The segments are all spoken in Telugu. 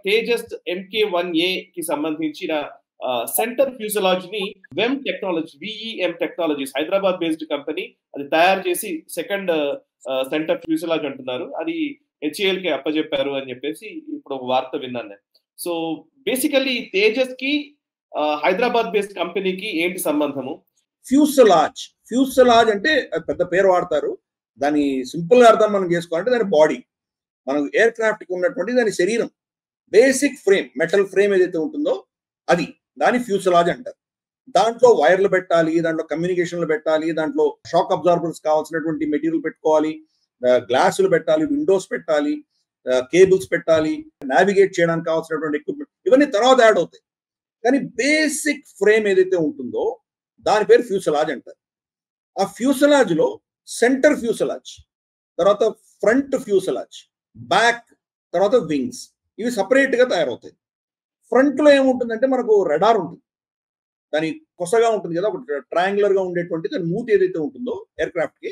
తేజస్ MK1A కి సంబంధించిన సెంటర్ ఫ్యూజలాజీని VEM technology VEM technologies Hyderabad based company అది తయారు చేసి సెకండ్ సెంటర్ ఫ్యూజలాజీ అంటున్నారు. అది హెచ్ఏఎల్ కి అప్పచెప్పారు అని చెప్పేసి ఇప్పుడు ఒక వార్త విన్నాను నేను. సో బేసికల్లీ తేజస్ కి హైదరాబాద్ బేస్డ్ కంపెనీకి ఏంటి సంబంధము? ఫ్యూసలాజ్ అంటే పెద్ద పేరు వాడతారు. దాని సింపుల్ గా అర్థం మనం చేసుకోవాలంటే దాని బాడీ, మనకు ఎయిర్ క్రాఫ్ట్ కి ఉన్నటువంటి దాని శరీరం, బేసిక్ ఫ్రేమ్, మెటల్ ఫ్రేమ్ ఏదైతే ఉంటుందో అది దాని ఫ్యూసలాజ్ అంటారు. దాంట్లో వైర్లు పెట్టాలి, దాంట్లో కమ్యూనికేషన్లు పెట్టాలి, దాంట్లో షాక్ అబ్జార్బర్స్ కావాల్సినటువంటి మెటీరియల్ పెట్టుకోవాలి, గ్లాసులు పెట్టాలి, విండోస్ పెట్టాలి, కేబుల్స్ పెట్టాలి, నావిగేట్ చేయడానికి కావాల్సినటువంటి ఎక్విప్మెంట్, ఇవన్నీ తర్వాత యాడ్ అవుతాయి. కానీ బేసిక్ ఫ్రేమ్ ఏదైతే ఉంటుందో దాని పేరు ఫ్యూసలాజ్ అంటారు. ఆ ఫ్యూసలాజ్ లో సెంటర్ ఫ్యూసలాజ్, తర్వాత ఫ్రంట్ ఫ్యూసలాజ్, బ్యాక్, తర్వాత వింగ్స్, ఇవి సపరేట్ గా తయారవుతాయి. ఫ్రంట్ లో ఏముంటుందంటే మనకు రడార్ ఉంటుంది, దాని కొసగా ఉంటుంది కదా, ఒక ట్రయాంగులర్ గా ఉండేటువంటి దాని మూతి ఏదైతే ఉంటుందో ఎయిర్ క్రాఫ్ట్ కి,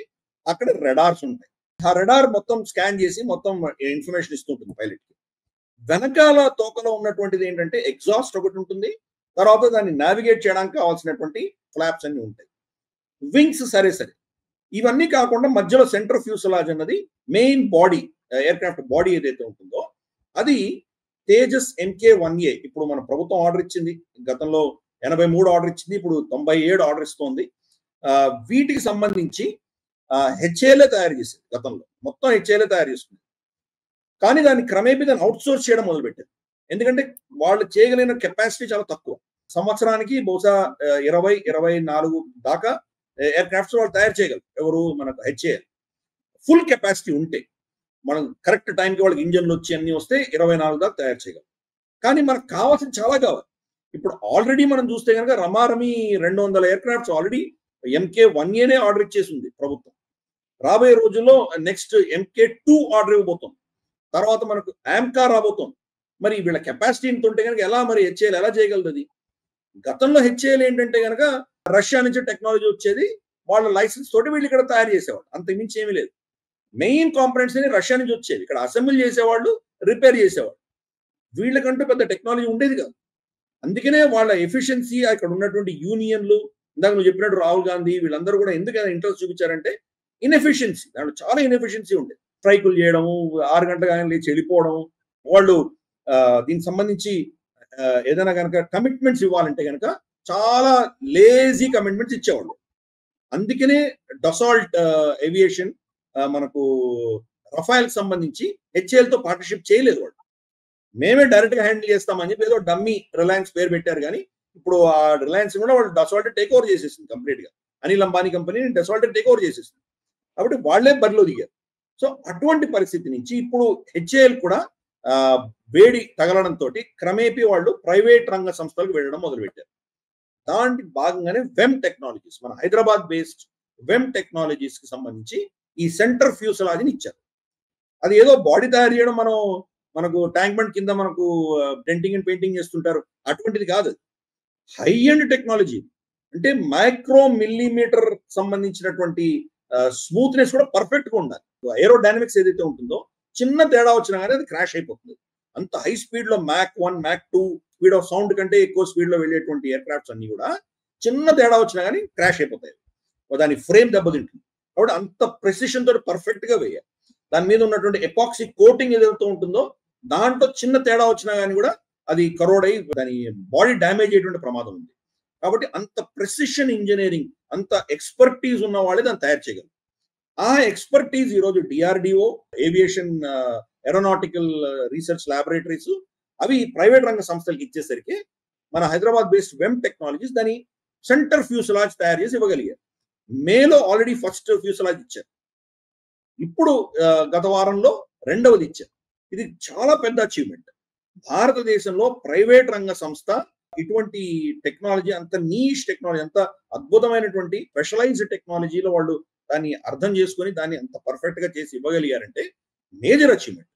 అక్కడ రడార్స్ ఉంటాయి. ఆ రడార్ మొత్తం స్కాన్ చేసి మొత్తం ఇన్ఫర్మేషన్ ఇస్తుంటుంది పైలట్ కి. వెనకాల తోకలో ఉన్నటువంటిది ఏంటంటే ఎగ్జాస్ట్ ఒకటి ఉంటుంది, తర్వాత దాన్ని నావిగేట్ చేయడానికి కావాల్సినటువంటి ఫ్లాప్స్ అన్ని ఉంటాయి. వింగ్స్ సరే, ఇవన్నీ కాకుండా మధ్యలో సెంటర్ ఫ్యూసలాజ్ అన్నది main body, air craft body ఏదైతే ఉంటుందో అది తేజస్ MK1A. ఇప్పుడు మన ప్రభుత్వం ఆర్డర్ ఇచ్చింది, గతంలో 83 ఆర్డర్ ఇచ్చింది, ఇప్పుడు 97 ఆర్డర్ ఇస్తోంది. వీటికి సంబంధించి హెచ్ఏఎల్ తయారు చేసింది, గతంలో మొత్తం హెచ్ఏఎల్ తయారు చేస్తుంది. కానీ దాన్ని క్రమేపీ దాన్ని అవుట్ సోర్స్ చేయడం మొదలుపెట్టారు. ఎందుకంటే వాళ్ళు చేయగలిగిన కెపాసిటీ చాలా తక్కువ. సంవత్సరానికి బహుశా 20-24 దాకా ఎయిర్ క్రాఫ్ట్స్ వాళ్ళు తయారు చేయగలరు. ఎవరు? మనకు హెచ్ఏఎల్. ఫుల్ కెపాసిటీ ఉంటే, మనం కరెక్ట్ టైంకి వాళ్ళకి ఇంజన్లు వచ్చి అన్ని వస్తే 24 దాకా తయారు చేయగలరు. కానీ మనకు కావాల్సిన చాలా కావాలి. ఇప్పుడు ఆల్రెడీ మనం చూస్తే కనుక రమారమి 200 ఎయిర్ క్రాఫ్ట్స్ ఆల్రెడీ MK1Aనే ఆర్డర్ ఇచ్చేసింది ప్రభుత్వం. రాబోయే రోజుల్లో నెక్స్ట్ MK2 ఆర్డర్ ఇవ్వబోతుంది, తర్వాత మనకు AMCA రాబోతుంది. మరి వీళ్ళ కెపాసిటీ ఇంత ఉంటే కనుక ఎలా మరి హెచ్ఏఎల్ ఎలా చేయగలదు? అది గతంలో హెచ్ఏఎల్ ఏంటంటే కనుక రష్యా నుంచి టెక్నాలజీ వచ్చేది, వాళ్ళ లైసెన్స్ తోటి వీళ్ళు ఇక్కడ తయారు చేసేవాళ్ళు, అంత మించి ఏమీ లేదు. మెయిన్ కాంపనెంట్స్ అని రష్యా నుంచి వచ్చేవి, ఇక్కడ అసెంబ్లీ చేసేవాళ్ళు, రిపేర్ చేసేవాళ్ళు. వీళ్ళకంటూ పెద్ద టెక్నాలజీ ఉండేది కాదు. అందుకనే వాళ్ళ ఎఫిషియన్సీ, అక్కడ ఉన్నటువంటి యూనియన్లు, ఇందాక నువ్వు చెప్పినట్టు రాహుల్ గాంధీ వీళ్ళందరూ కూడా ఎందుకైనా ఇంట్రెస్ట్ చూపించారంటే ఇన్ఎఫిషియన్సీ, దాంట్లో చాలా ఇన్ఎఫిషియన్సీ ఉండేది. స్ట్రైకులు చేయడము, 6 గంటల కానీ లేచి వెళ్ళిపోవడం. వాళ్ళు దీనికి సంబంధించి ఏదైనా కనుక కమిట్మెంట్స్ ఇవ్వాలంటే కనుక చాలా లేజీ కమిట్మెంట్స్ ఇచ్చేవాళ్ళు. అందుకనే డసాల్ట్ ఏవియేషన్ మనకు రఫైల్ సంబంధించి హెచ్ఏఎల్ తో పార్ట్నర్షిప్ చేయలేదు. వాళ్ళు మేమే డైరెక్ట్ గా హ్యాండిల్ చేస్తామని చెప్పి ఏదో డమ్మీ రిలయన్స్ పేరు పెట్టారు. కానీ ఇప్పుడు ఆ రిలయన్స్ కూడా వాళ్ళు డసాల్ట్ టేక్ ఓవర్ చేసేసింది కంప్లీట్ గా. అనిల్ అంబానీ కంపెనీని డసాల్ట్ టేక్ ఓవర్ చేసేసింది. కాబట్టి వాళ్లే బరిలో దిగారు. సో అటువంటి పరిస్థితి నుంచి ఇప్పుడు హెచ్ఏఎల్ కూడా వేడి తగలడంతో క్రమేపీ వాళ్ళు ప్రైవేట్ రంగ సంస్థలకు వెళ్ళడం మొదలుపెట్టారు. దాంట్లో భాగంగానే వెమ్ టెక్నాలజీస్, మన హైదరాబాద్ బేస్డ్ వెమ్ టెక్నాలజీస్ కి సంబంధించి ఈ సెంటర్ ఫ్యూసలాజీని ఇచ్చారు. అది ఏదో బాడీ తయారు చేయడం, మనకు ట్యాంక్ బండ్ కింద మనకు డెంటింగ్ అండ్ పెయింటింగ్ చేస్తుంటారు, అటువంటిది కాదు. హై ఎండ్ టెక్నాలజీ, అంటే మైక్రో మిల్లీమీటర్ సంబంధించినటువంటి స్మూత్నెస్ కూడా పర్ఫెక్ట్ గా ఉండాలి. ఏరోడైనమిక్స్ ఏదైతే ఉంటుందో చిన్న తేడా వచ్చినా కానీ అది క్రాష్ అయిపోతుంది. అంత హై స్పీడ్ లో Mach 1, Mach 2 speed of sound కంటే ఎక్కువ స్పీడ్ లో వెళ్ళేటువంటి ఎయిర్ క్రాఫ్ట్స్ అన్ని కూడా చిన్న తేడా వచ్చినా కానీ క్రాష్ అయిపోతాయి, దాని ఫ్రేమ్ దెబ్బతింటుంది. కాబట్టి అంత ప్రెసిషన్ తోటి పర్ఫెక్ట్ గా వేయాలి. దాని మీద ఉన్నటువంటి ఎపాక్సీ కోటింగ్ ఏదైతే ఉంటుందో దాంట్లో చిన్న తేడా వచ్చినా కానీ కూడా అది కరోడ్ అయి దాని బాడీ డ్యామేజ్ అయ్యేటువంటి ప్రమాదం ఉంది. కాబట్టి అంత ప్రెసిషన్ ఇంజనీరింగ్, అంత ఎక్స్పర్టీజ్ ఉన్న వాళ్ళే దాన్ని తయారు చేయగలరు. ఆ ఎక్స్పర్టీజ్ ఈరోజు DRDO, aviation aeronautical research laboratories, అవి ప్రైవేట్ రంగ సంస్థలకు ఇచ్చేసరికి మన హైదరాబాద్ బేస్డ్ వెమ్ టెక్నాలజీస్ దాని సెంటర్ ఫ్యూసలాజ్ తయారు చేసి ఇవ్వగలిగారు. మేలో ఆల్రెడీ ఫస్ట్ ఫ్యూసలాజ్ ఇచ్చారు, ఇప్పుడు గత వారంలో రెండవది ఇచ్చారు. ఇది చాలా పెద్ద అచీవ్మెంట్. భారతదేశంలో ప్రైవేట్ రంగ సంస్థ ఇటువంటి టెక్నాలజీ, అంత నీష్ టెక్నాలజీ, అంత అద్భుతమైనటువంటి స్పెషలైజ్డ్ టెక్నాలజీలో వాళ్ళు దాన్ని అర్థం చేసుకొని దాన్ని అంత పర్ఫెక్ట్ గా చేసి ఇవ్వగలిగారంటే మేజర్ అచీవ్మెంట్.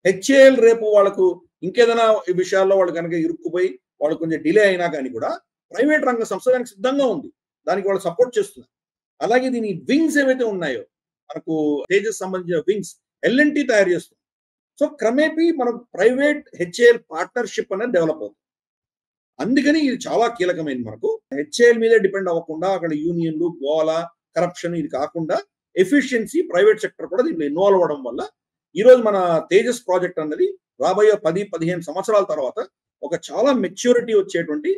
హెచ్ఏఎల్ రేపు వాళ్ళకు ఇంకేదైనా విషయాల్లో వాళ్ళు కనుక ఇరుక్కుపోయి వాళ్ళు కొంచెం డిలే అయినా కానీ కూడా ప్రైవేట్ రంగ సంస్థ దానికి సిద్ధంగా ఉంది, దానికి వాళ్ళు సపోర్ట్ చేస్తున్నారు. అలాగే దీని వింగ్స్ ఏవైతే ఉన్నాయో, మనకు తేజస్ సంబంధించిన వింగ్స్ LNT తయారు చేస్తుంది. సో క్రమేపీ మనం ప్రైవేట్ హెచ్ఏఎల్ పార్ట్నర్షిప్ అనేది డెవలప్ అవుతుంది. అందుకని ఇది చాలా కీలకమైంది. మనకు హెచ్ఏఎల్ మీదే డిపెండ్ అవ్వకుండా అక్కడ యూనియన్లు, గోల, కరప్షన్ ఇది కాకుండా ఎఫిషియన్సీ ప్రైవేట్ సెక్టర్ కూడా దీంట్లో ఇన్వాల్వ్ అవ్వడం వల్ల ఈరోజు మన తేజస్ ప్రాజెక్ట్ అన్నది రాబోయే 10-15 సంవత్సరాల తర్వాత ఒక చాలా మెచ్యూరిటీ వచ్చేటువంటి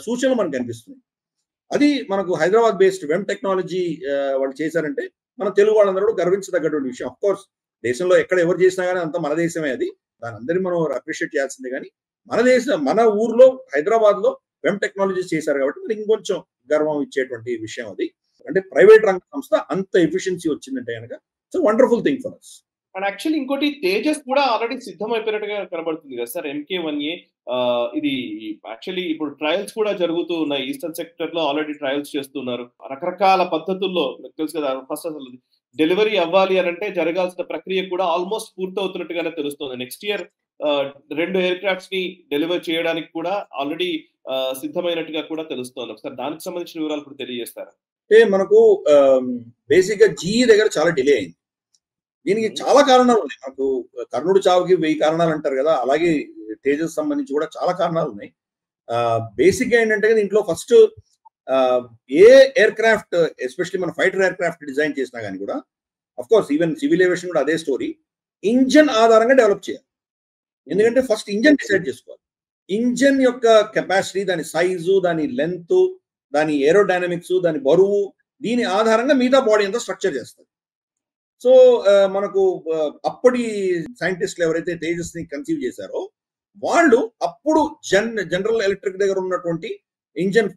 సూచనలు మనకు కనిపిస్తుంది. అది మనకు హైదరాబాద్ బేస్డ్ వెమ్ టెక్నాలజీ వాళ్ళు చేశారంటే మన తెలుగు వాళ్ళందరూ గర్వించదగ్గటువంటి విషయం. అఫ్ కోర్స్ దేశంలో ఎక్కడ ఎవరు చేసినా కానీ అంత మన దేశమే అది. దాని అందరినీ మనం అప్రిషియేట్ చేయాల్సిందే. కానీ మన ఊర్లో హైదరాబాద్ లో వెమ్ టెక్నాలజీస్ చేశారు కాబట్టి మనకి ఇంకొంచెం గర్వం ఇచ్చేటువంటి విషయం అది. అంటే ప్రైవేట్ రంగ సంస్థ అంత ఎఫిషియన్సీ వచ్చిందంటే కనుక it's wonderful thing for us. And actually ఇంకోటి తేజస్ కూడా ఆల్రెడీ సిద్ధమైపోయినట్టుగా కనబడుతుంది కదా సార్. MK1A ఇది యాక్చువల్లీ ఇప్పుడు ట్రయల్స్ కూడా జరుగుతూ ఉన్నాయి. ఈస్టర్న్ సెక్టర్ లో ఆల్రెడీ ట్రయల్స్ చేస్తున్నారు రకరకాల పద్ధతుల్లో. మీకు తెలుసు కదా, ఫస్ట్ అసలు డెలివరీ అవ్వాలి అని అంటే జరగాల్సిన ప్రక్రియ కూడా ఆల్మోస్ట్ పూర్తవుతున్నట్టుగానే తెలుస్తుంది. నెక్స్ట్ ఇయర్ 2 ఎయిర్ క్రాఫ్ట్స్ ని డెలివర్ చేయడానికి కూడా ఆల్రెడీ సిద్ధమైనట్టుగా కూడా తెలుస్తోంది. ఒకసారి దానికి సంబంధించిన వివరాలు కూడా తెలియజేస్తారా? అంటే మనకు బేసిక్ గా జీఈ దగ్గర చాలా డిలే అయింది. దీనికి చాలా కారణాలు ఉన్నాయి. మనకు కర్ణుడి చావుకి 1000 కారణాలు అంటారు కదా, అలాగే తేజస్ సంబంధించి కూడా చాలా కారణాలు ఉన్నాయి. బేసిక్ గా ఏంటంటే దీంట్లో ఫస్ట్ ఏ ఎయిర్ క్రాఫ్ట్, ఎస్పెషల్లీ మన ఫైటర్ ఎయిర్ క్రాఫ్ట్ డిజైన్ చేసినా కానీ కూడా, of course even civil aviation కూడా అదే స్టోరీ, ఇంజన్ ఆధారంగా డెవలప్ చేయాలి. ఎందుకంటే ఫస్ట్ ఇంజన్ డిసైడ్ చేసుకోవాలి. ఇంజన్ యొక్క కెపాసిటీ, దాని సైజు, దాని లెంత్, దాని ఏరోడైనమిక్స్, దాని బరువు, దీని ఆధారంగా మిగతా బాడీ అంతా స్ట్రక్చర్ చేస్తారు. సో మనకు అప్పటి సైంటిస్టులు ఎవరైతే తేజస్ ని కన్సీవ్ చేశారో వాళ్ళు అప్పుడు జనరల్ ఎలక్ట్రిక్ దగ్గర ఉన్నటువంటి engine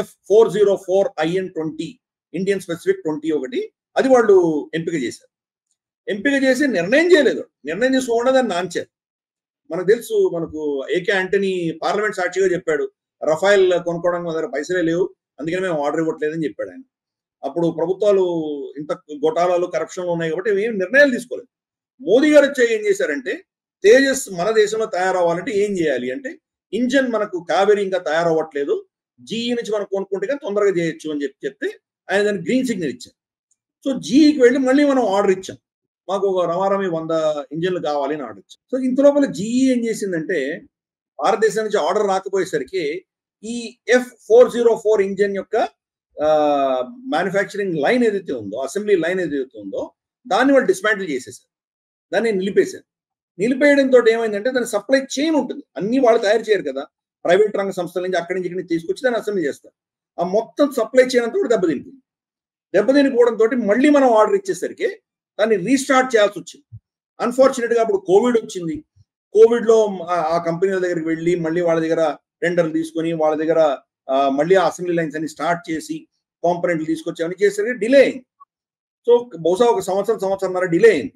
F404 IN20 Indian specific 20 ఒకటి, అది వాళ్ళు ఎంపిక చేశారు. ఎంపిక చేసి నిర్ణయం చేయలేదు. నిర్ణయం చేసుకోకుండా దాన్ని నాంచారు. మనకు తెలుసు, మనకు ఏకే ఆంటనీ పార్లమెంట్ సాక్షిగా చెప్పాడు, రఫాయిల్ కొనుక్కోవడానికి మన దగ్గర పైసలే లేవు, అందుకని మేము ఆర్డర్ ఇవ్వట్లేదని చెప్పాడు ఆయన. అప్పుడు ప్రభుత్వాలు ఇంత గొటాలాలు, కరప్షన్లు ఉన్నాయి కాబట్టి ఏం నిర్ణయాలు తీసుకోలేదు. మోదీ గారు వచ్చి ఏం చేశారంటే, తేజస్ మన దేశంలో తయారవ్వాలంటే ఏం చేయాలి అంటే, ఇంజన్ మనకు కావేరీ ఇంకా తయారవ్వట్లేదు, జీఈ నుంచి మనం కొనుక్కుంటే కానీ తొందరగా చేయొచ్చు అని చెప్తే ఆయన దానికి గ్రీన్ సిగ్నల్ ఇచ్చారు. సో జీఈకి వెళ్ళి మళ్ళీ మనం ఆర్డర్ ఇచ్చాం, మాకు ఒక రమారమి 100 ఇంజన్లు కావాలి అని ఆర్డర్ ఇచ్చాం. సో ఇంత లోపల జీఈ ఏం చేసిందంటే, భారతదేశం నుంచి ఆర్డర్ రాకపోయేసరికి ఈ F404 ఇంజన్ యొక్క మ్యానుఫ్యాక్చరింగ్ లైన్ ఏదైతే ఉందో, అసెంబ్లీ లైన్ ఏదైతే ఉందో, దాన్ని వాళ్ళు డిస్మాంటిల్ చేసేసారు, దాన్ని నిలిపేశారు. నిలిపేయడంతో ఏమైందంటే దాని సప్లై చైన్ ఉంటుంది, అన్ని వాళ్ళు తయారు చేయరు కదా, ప్రైవేట్ రంగ సంస్థల నుంచి అక్కడి నుంచి ఇక్కడి నుంచి తీసుకొచ్చి దాన్ని అసెంబ్లీ చేస్తారు. ఆ మొత్తం సప్లై చైన్ అంతా కూడా దెబ్బతింటుంది. దెబ్బతినిపోవడంతో మళ్ళీ మనం ఆర్డర్ ఇచ్చేసరికి దాన్ని రీస్టార్ట్ చేయాల్సి వచ్చింది. అన్ఫార్చునేట్ గా అప్పుడు కోవిడ్ వచ్చింది. కోవిడ్ లో ఆ కంపెనీల దగ్గరికి వెళ్ళి మళ్ళీ వాళ్ళ దగ్గర టెండర్లు తీసుకొని వాళ్ళ దగ్గర మళ్ళీ ఆ అసెంబ్లీ లైన్స్ అన్ని స్టార్ట్ చేసి కాంపనెంట్లు తీసుకొచ్చి అవన్నీ చేసేసరికి డిలే అయింది. సో బహుశా ఒక సంవత్సరంన్నర డిలే అయింది.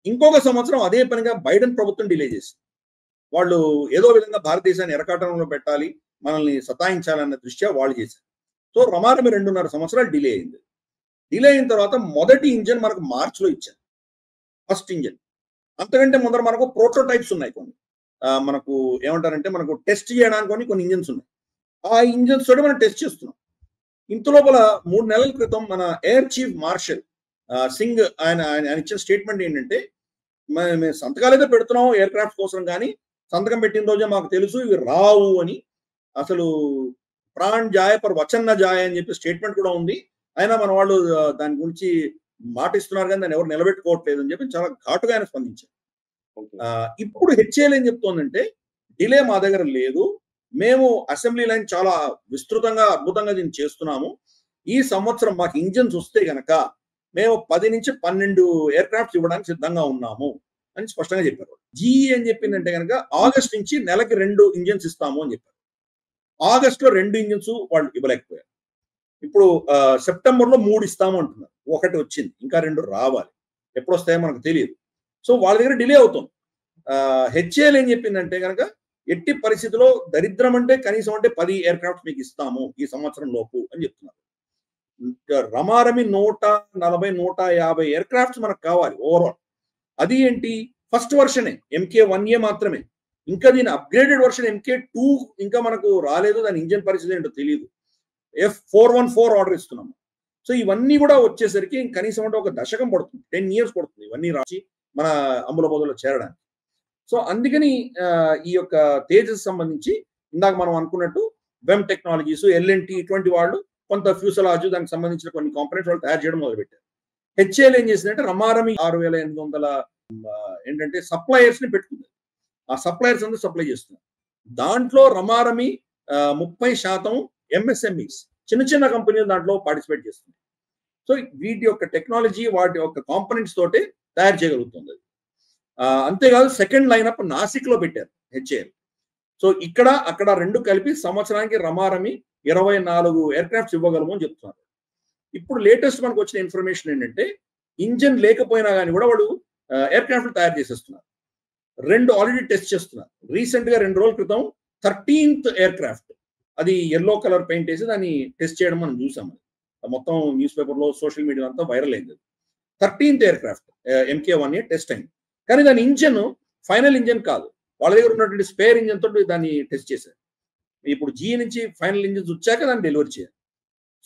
ఇంకొక సంవత్సరం అదే పనిగా బైడెన్ ప్రభుత్వం డిలే చేసింది. వాళ్ళు ఏదో విధంగా భారతదేశాన్ని ఎరకాటంలో పెట్టాలి, మనల్ని సతాయించాలన్న దృష్ట్యా వాళ్ళు చేశారు. సో రమారమి 2.5 సంవత్సరాలు డిలే అయింది. డిలే అయిన తర్వాత మొదటి ఇంజన్ మనకు మార్చిలో ఇచ్చారు, ఫస్ట్ ఇంజన్. అంతకంటే ముందర మనకు ప్రోటోటైప్స్ ఉన్నాయి కొన్ని, మనకు ఏమంటారంటే మనకు టెస్ట్ చేయడానికి కొన్ని ఇంజన్స్ ఉన్నాయి. ఆ ఇంజన్స్ తోటి మనం టెస్ట్ చేస్తున్నాం. ఇంత లోపల 3 నెలల క్రితం మన ఎయిర్ చీఫ్ మార్షల్ సింగ్ ఆయన ఇచ్చిన స్టేట్మెంట్ ఏంటంటే, మేము సంతకాలు అయితే పెడుతున్నాం ఎయిర్ క్రాఫ్ట్ కోసం, కానీ సంతకం పెట్టిన రోజే మాకు తెలుసు ఇవి రావు అని. అసలు ప్రాణ్ జాయ్ పర్ వచన్ న జాయ్ అని చెప్పి స్టేట్మెంట్ కూడా ఉంది. అయినా మన వాళ్ళు దాని గురించి మాటిస్తున్నారు కానీ దాన్ని ఎవరు నిలబెట్టుకోవట్లేదు అని చెప్పి చాలా ఘాటుగా ఆయన స్పందించారు. ఇప్పుడు హెచ్ఏఎల్ ఏం చెప్తోందంటే, డిలే మా దగ్గర లేదు, మేము అసెంబ్లీ లైన్ చాలా విస్తృతంగా అద్భుతంగా దీన్ని చేస్తున్నాము, ఈ సంవత్సరం మాకు ఇంజన్స్ వస్తే గనక మేము 10 నుంచి 12 ఎయిర్ క్రాఫ్ట్స్ ఇవ్వడానికి సిద్ధంగా ఉన్నాము అని స్పష్టంగా చెప్పారు. జీఈ ఏం చెప్పిందంటే కనుక ఆగస్ట్ నుంచి నెలకి 2 ఇంజన్స్ ఇస్తాము అని చెప్పారు. ఆగస్ట్ లో 2 ఇంజన్స్ వాళ్ళు ఇవ్వలేకపోయారు. ఇప్పుడు సెప్టెంబర్ లో 3 ఇస్తాము అంటున్నారు. 1 వచ్చింది, ఇంకా 2 రావాలి, ఎప్పుడు వస్తాయో మనకు తెలియదు. సో వాళ్ళ దగ్గర డిలే అవుతుంది. హెచ్ఏఎల్ ఏం చెప్పిందంటే కనుక ఎట్టి పరిస్థితిలో దరిద్రం అంటే కనీసం అంటే 10 ఎయిర్ క్రాఫ్ట్స్ మీకు ఇస్తాము ఈ సంవత్సరం లోపు అని చెప్తున్నారు. రమారమి 140-150 ఎయిర్ క్రాఫ్ట్స్ మనకు కావాలి ఓవరాల్. అది ఏంటి, ఫస్ట్ వర్షనే MK1A మాత్రమే, ఇంకా దీని అప్గ్రేడెడ్ వర్షన్ MK2 ఇంకా మనకు రాలేదు, దాని ఇంజన్ పరిస్థితి ఏంటో తెలియదు. F414 ఆర్డర్ ఇస్తున్నాము. సో ఇవన్నీ కూడా వచ్చేసరికి కనీసం అంటే ఒక దశకం పడుతుంది, 10 years పడుతుంది ఇవన్నీ రాసి మన అమ్ముల బోధలో చేరడానికి. సో అందుకని ఈ యొక్క తేజస్ సంబంధించి ఇందాక మనం అనుకున్నట్టు వెమ్ టెక్నాలజీస్, LNT ఇటువంటి వాళ్ళు కొంత ఫ్యూసలాజ్ దానికి సంబంధించిన కొన్ని కాంపోనెంట్స్ వాళ్ళు తయారు చేయడం మొదలుపెట్టారు. హెచ్ఏఎల్ ఏం చేసిందంటే రమారమి 6,800 ఏంటంటే సప్లయర్స్ ని పెట్టుకుంది. ఆ సప్లయర్స్ అందరూ సప్లై చేస్తున్నారు. దాంట్లో రమారమి 30% MSMEs చిన్న చిన్న కంపెనీలు దాంట్లో పార్టిసిపేట్ చేస్తుంది. సో వీటి యొక్క టెక్నాలజీ వాటి యొక్క కాంపోనెంట్స్ తోటే తయారు చేయగలుగుతుంది. అంతేకాదు సెకండ్ లైనప్ నాసిక్ లో పెట్టారు హెచ్ఏఎల్. సో ఇక్కడ అక్కడ రెండు కలిపి సంవత్సరానికి రమారమి 24 ఎయిర్క్రాఫ్ట్స్ ఇవ్వగలము అని చెప్తున్నారు. ఇప్పుడు లేటెస్ట్ మనకు వచ్చిన ఇన్ఫర్మేషన్ ఏంటంటే ఇంజన్ లేకపోయినా కానీ కూడా వాళ్ళు ఎయిర్క్రాఫ్ట్ తయారు చేసేస్తున్నారు. 2 ఆల్రెడీ టెస్ట్ చేస్తున్నారు. రీసెంట్ గా 2 రోజుల క్రితం 13th ఎయిర్క్రాఫ్ట్ అది ఎల్లో కలర్ పెయింట్ వేసి దాన్ని టెస్ట్ చేయడం మనం చూసాం. మొత్తం న్యూస్ పేపర్లో సోషల్ మీడియా అంతా వైరల్ అయింది. 13th ఎయిర్క్రాఫ్ట్ MK1A టెస్ట్ అయింది. కానీ దాని ఇంజన్ ఫైనల్ ఇంజన్ కాదు, వాళ్ళ దగ్గర ఉన్నటువంటి స్పేర్ ఇంజన్ తోటి దాన్ని టెస్ట్ చేశారు. ఇప్పుడు జీ నుంచి ఫైనల్ ఇంజన్స్ వచ్చాక దాన్ని డెలివరీ చేయాలి.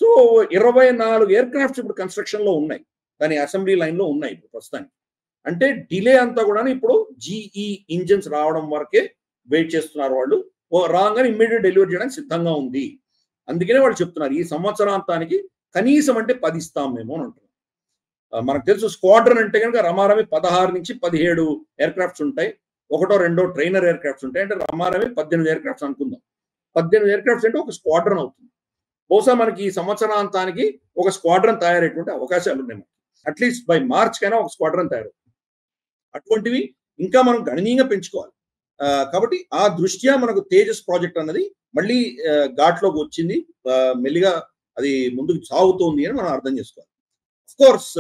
సో 24 ఎయిర్క్రాఫ్ట్స్ ఇప్పుడు కన్స్ట్రక్షన్ లో ఉన్నాయి, దాని అసెంబ్లీ లైన్ లో ఉన్నాయి ఇప్పుడు ప్రస్తుతానికి. అంటే డిలే అంతా కూడా ఇప్పుడు జీఈ ఇంజన్స్ రావడం వరకే వెయిట్ చేస్తున్నారు వాళ్ళు. రాగానే ఇమ్మీడియట్ డెలివరీ చేయడానికి సిద్ధంగా ఉంది. అందుకనే వాళ్ళు చెప్తున్నారు ఈ సంవత్సరాంతానికి కనీసం అంటే 10 ఇస్తాం మేము అని అంటున్నారు. మనకు తెలుసు స్క్వాడ్రన్ అంటే కనుక రమారమి 16 నుంచి 17 ఎయిర్క్రాఫ్ట్స్ ఉంటాయి, 1-2 ట్రైనర్ ఎయిర్క్రాఫ్ట్స్ ఉంటాయి. అంటే రమారమి 18 ఎయిర్క్రాఫ్ట్స్ అనుకుందాం. 18 ఎయిర్క్రాఫ్ట్స్ అంటే ఒక స్క్వాడ్రన్ అవుతుంది. బహుశా మనకి ఈ సంవత్సరాంతానికి ఒక స్క్వాడ్రన్ తయారయ్యేటువంటి అవకాశాలు ఉన్నాయి. అట్లీస్ట్ బై మార్చ్ కైనా ఒక స్క్వాడ్రన్ తయారవుతుంది. అటువంటివి ఇంకా మనం గణనీయంగా పెంచుకోవాలి. కాబట్టి ఆ దృష్ట్యా మనకు తేజస్ ప్రాజెక్ట్ అన్నది మళ్ళీ ఘాట్లోకి వచ్చింది, మెల్లిగా అది ముందుకు సాగుతోంది అని మనం అర్థం చేసుకోవాలి. అఫ్ కోర్స్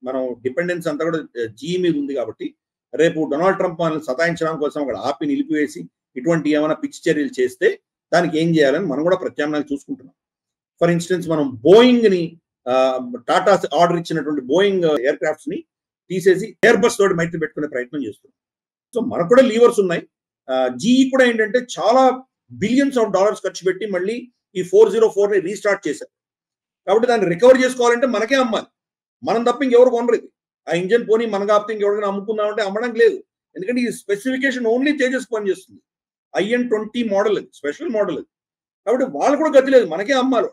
మనం డిపెండెన్స్ అంతా కూడా జీ మీద ఉంది కాబట్టి రేపు డొనాల్డ్ ట్రంప్ మనల్ని సతాయించడం కోసం అక్కడ ఆపి నిలిపివేసి ఇటువంటి ఏమైనా పిచ్చి చర్యలు చేస్తే దానికి ఏం చేయాలని మనం కూడా ప్రత్యామ్నాయాలు చూసుకుంటున్నాం. ఫర్ ఇన్స్టెన్స్ మనం బోయింగ్ ని టాటా ఆర్డర్ ఇచ్చినటువంటి బోయింగ్ ఎయిర్ క్రాఫ్ట్స్ ని తీసేసి ఎయిర్ బస్ తోటి మైత్రి పెట్టుకునే ప్రయత్నం చేస్తున్నాం. సో మనకు కూడా లీవర్స్ ఉన్నాయి. జీఈ కూడా ఏంటంటే చాలా బిలియన్స్ ఆఫ్ డాలర్స్ ఖర్చు పెట్టి మళ్ళీ ఈ 404 ని రీస్టార్ట్ చేశారు. కాబట్టి దాన్ని రికవర్ చేసుకోవాలంటే మనకే అమ్మాలి, మనం తప్ప ఇంకెవరు కొనరు. ఇది ఆ ఇంజన్ పోనీ మన కాకపోతే ఇంకెవరికైనా అమ్ముకుందామంటే అమ్మడానికి లేదు. ఎందుకంటే ఈ స్పెసిఫికేషన్ ఓన్లీ తేజస్ పనిచేస్తుంది. IN-20 model, special model. కాబట్టి వాళ్ళు కూడా గతి లేదు, మనకే అమ్మాలి.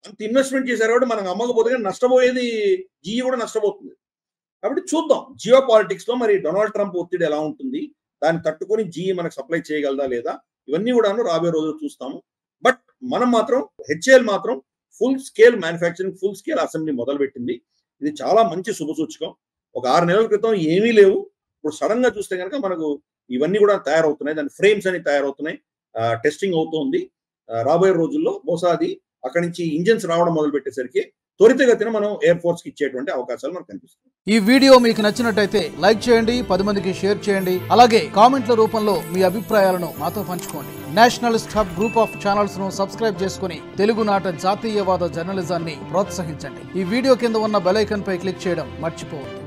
అంత ఇన్వెస్ట్మెంట్ చేశారు కాబట్టి మనకు అమ్మకపోతే నష్టపోయేది జీఈ కూడా నష్టపోతుంది. కాబట్టి చూద్దాం జియో పాలిటిక్స్ లో మరి డొనాల్డ్ ట్రంప్ ఒత్తిడి ఎలా ఉంటుంది, దాన్ని తట్టుకొని జీఈ మనకు సప్లై చేయగలదా లేదా, ఇవన్నీ కూడాను రాబోయే రోజులు చూస్తాము. బట్ మనం మాత్రం హెచ్ఏఎల్ మాత్రం full scale manufacturing, full scale assembly మొదలుపెట్టింది. ఇది చాలా మంచి శుభసూచకం. ఒక 6 నెలల క్రితం ఏమీ లేవు, ఇప్పుడు సడన్ గా చూస్తే కనుక మనకు ఇవన్నీ కూడా తయారవుతున్నాయి, దాని ఫ్రేమ్స్ అని తయారవుతున్నాయి, టెస్టింగ్ అవుతోంది. రాబోయే రోజుల్లో బహుశా అది అక్కడి నుంచి ఇంజన్స్ రావడం మొదలు పెట్టేసరికి త్వరితగతిన మనం ఎయిర్ ఫోర్స్ కి ఇచ్చేటువంటి అవకాశాలు మనకు కనిపిస్తుంది. ఈ వీడియో మీకు నచ్చినట్టయితే లైక్ చేయండి, 10 మందికి షేర్ చేయండి. అలాగే కామెంట్ల రూపంలో మీ అభిప్రాయాలను మాతో పంచుకోండి. Nationalist hub group of channels ను సబ్స్క్రైబ్ చేసుకుని తెలుగునాట జాతీయవాద జర్నలిజాన్ని ప్రోత్సహించండి. ఈ వీడియో కింద ఉన్న బెల్ ఐకాన్ పై క్లిక్ చేయడం మర్చిపోవద్దు.